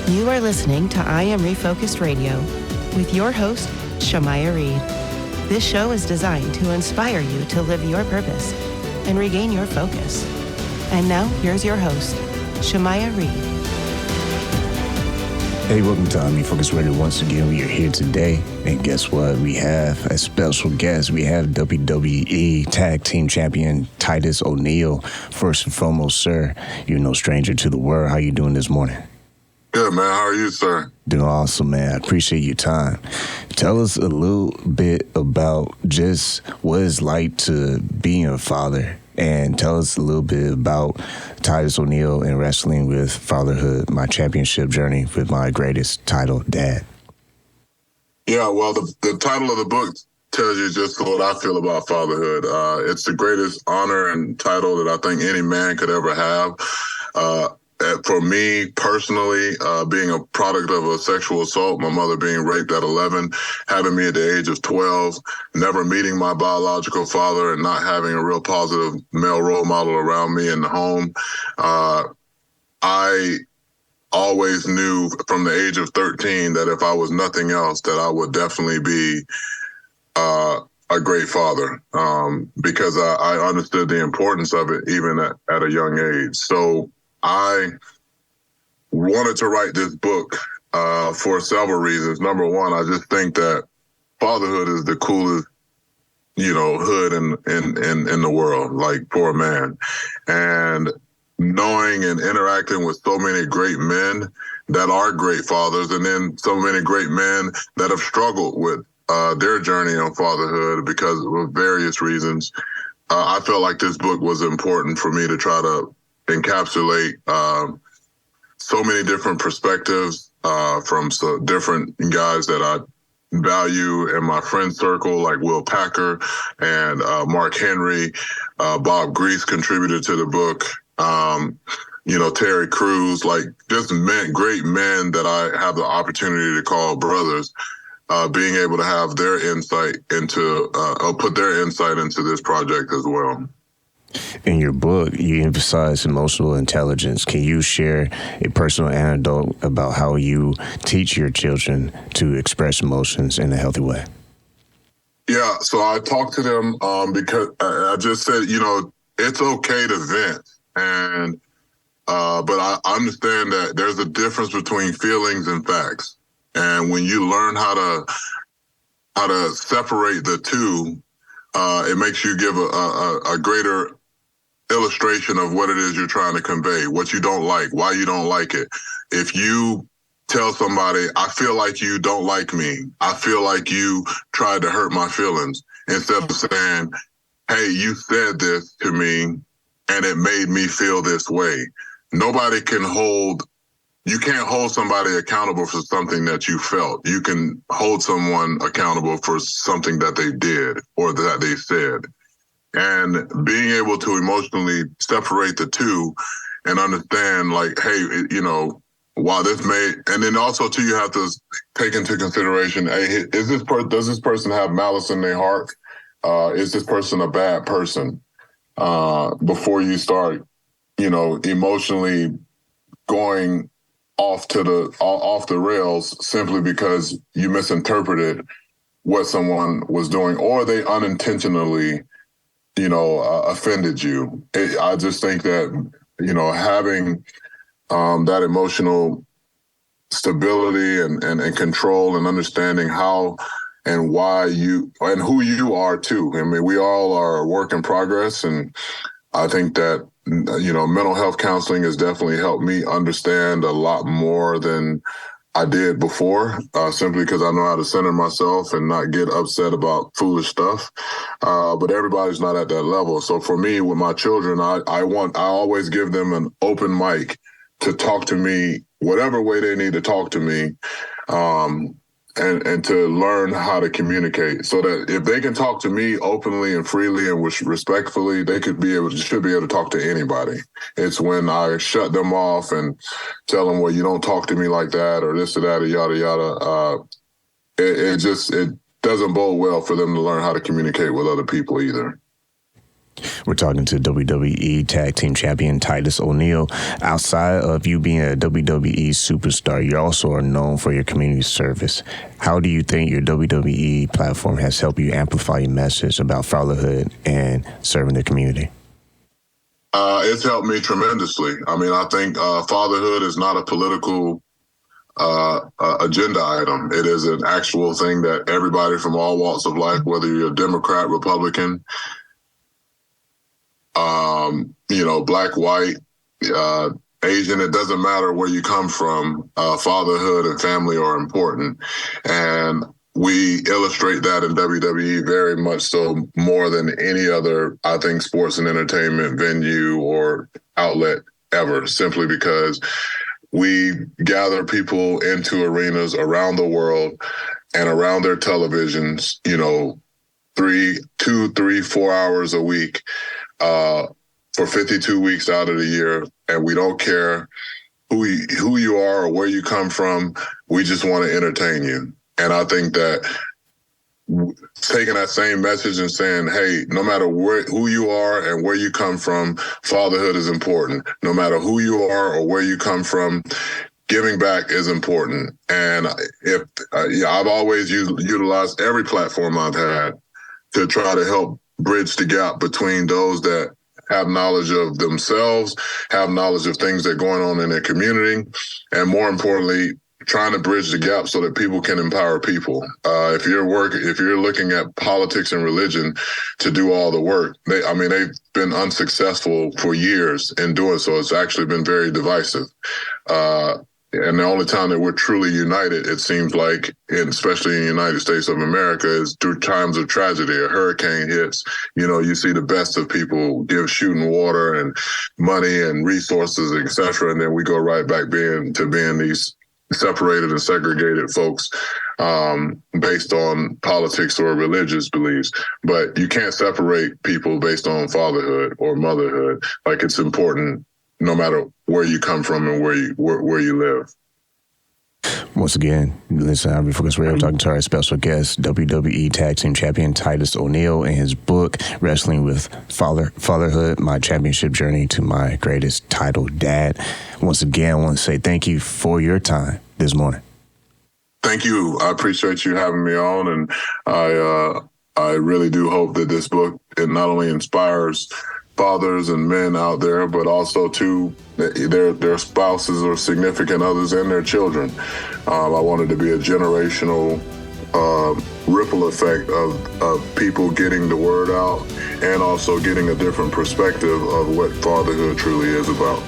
You are listening to I Am Refocused Radio with your host, Shamaya Reed. This show is designed to inspire you to live your purpose and regain your focus. And now, here's your host, Shamaya Reed. Hey, welcome to I Am Refocused Radio. Once again, we are here today. And guess what? We have a special guest. We have WWE Tag Team Champion Titus O'Neil. First and foremost, sir, you're no stranger to the world. How you doing this morning? Good, man. How are you, sir? Doing awesome, man. I appreciate your time. Tell us a little bit about just what it's like to being a father, and tell us a little bit about Titus O'Neil and wrestling with Fatherhood, my championship journey with my greatest title, Dad. Yeah, well, the title of the book tells you just what I feel about fatherhood. It's the greatest honor and title that I think any man could ever have. For me personally, being a product of a sexual assault, my mother being raped at 11, having me at the age of 12, never meeting my biological father and not having a real positive male role model around me in the home, I always knew from the age of 13 that if I was nothing else, that I would definitely be a great father, because I understood the importance of it even at a young age. So I wanted to write this book for several reasons. Number one, I just think that fatherhood is the coolest, hood in the world, like for a man. And knowing and interacting with so many great men that are great fathers, and then so many great men that have struggled with their journey on fatherhood because of various reasons, I felt like this book was important for me to try to encapsulate so many different perspectives from different guys that I value in my friend circle, like Will Packer and Mark Henry. Bob Grease contributed to the book. Terry Crews, like just great men that I have the opportunity to call brothers, being able to have their insight into, put their insight into this project as well. In your book, you emphasize emotional intelligence. Can you share a personal anecdote about how you teach your children to express emotions in a healthy way? Yeah, so I talked to them because I just said, it's okay to vent, and but I understand that there's a difference between feelings and facts, and when you learn how to separate the two, it makes you give a greater illustration of what it is you're trying to convey, what you don't like, why you don't like it. If you tell somebody, I feel like you don't like me, I feel like you tried to hurt my feelings, instead of saying, hey, you said this to me and it made me feel this way. You can't hold somebody accountable for something that you felt. You can hold someone accountable for something that they did or that they said. And being able to emotionally separate the two and understand, like, hey, while this may, and then also too, you have to take into consideration, hey, does this person have malice in their heart? Is this person a bad person? Before you start, emotionally going off the rails simply because you misinterpreted what someone was doing, or they unintentionally offended you. I just think that, having that emotional stability and control and understanding how and why you and who you are too. I mean, we all are a work in progress, and I think that, mental health counseling has definitely helped me understand a lot more than I did before, simply because I know how to center myself and not get upset about foolish stuff. But everybody's not at that level. So for me, with my children, I always give them an open mic to talk to me whatever way they need to talk to me, and to learn how to communicate, so that if they can talk to me openly and freely and respectfully, they should be able to talk to anybody. It's when I shut them off and tell them, well, you don't talk to me like that, or this or that, or yada, yada. It doesn't bode well for them to learn how to communicate with other people either. We're talking to WWE Tag Team Champion Titus O'Neil. Outside of you being a WWE superstar, you also are known for your community service. How do you think your WWE platform has helped you amplify your message about fatherhood and serving the community? It's helped me tremendously. I mean, I think fatherhood is not a political agenda item. It is an actual thing that everybody from all walks of life, whether you're a Democrat, Republican, black, white, Asian, it doesn't matter where you come from. Fatherhood and family are important. And we illustrate that in WWE very much so, more than any other, I think, sports and entertainment venue or outlet ever, simply because we gather people into arenas around the world and around their televisions, 2, 3, 4 hours a week for 52 weeks out of the year. And we don't care who you are or where you come from. We just want to entertain you. And I think that taking that same message and saying, hey, no matter who you are and where you come from, fatherhood is important. No matter who you are or where you come from, giving back is important. And I've always utilized every platform I've had to try to help bridge the gap between those that have knowledge of themselves, have knowledge of things that are going on in their community, and more importantly, trying to bridge the gap so that people can empower people. If you're looking at politics and religion to do all the work, they've been unsuccessful for years in doing so. It's actually been very divisive. And the only time that we're truly united, it seems like, especially in the United States of America, is through times of tragedy. A hurricane hits, you see the best of people give shooting water and money and resources, etc. And then we go right back being these separated and segregated folks based on politics or religious beliefs. But you can't separate people based on fatherhood or motherhood. Like, it's important no matter where you come from and where you live. Once again, listen, I'm Refocused Radio, talking to our special guest, WWE Tag Team Champion Titus O'Neil, and his book, Wrestling with Fatherhood, My Championship Journey to My Greatest Title Dad. Once again, I want to say thank you for your time this morning. Thank you. I appreciate you having me on, and I really do hope that this book, it not only inspires fathers and men out there, but also to their spouses or significant others and their children. I wanted to be a generational ripple effect of people getting the word out and also getting a different perspective of what fatherhood truly is about.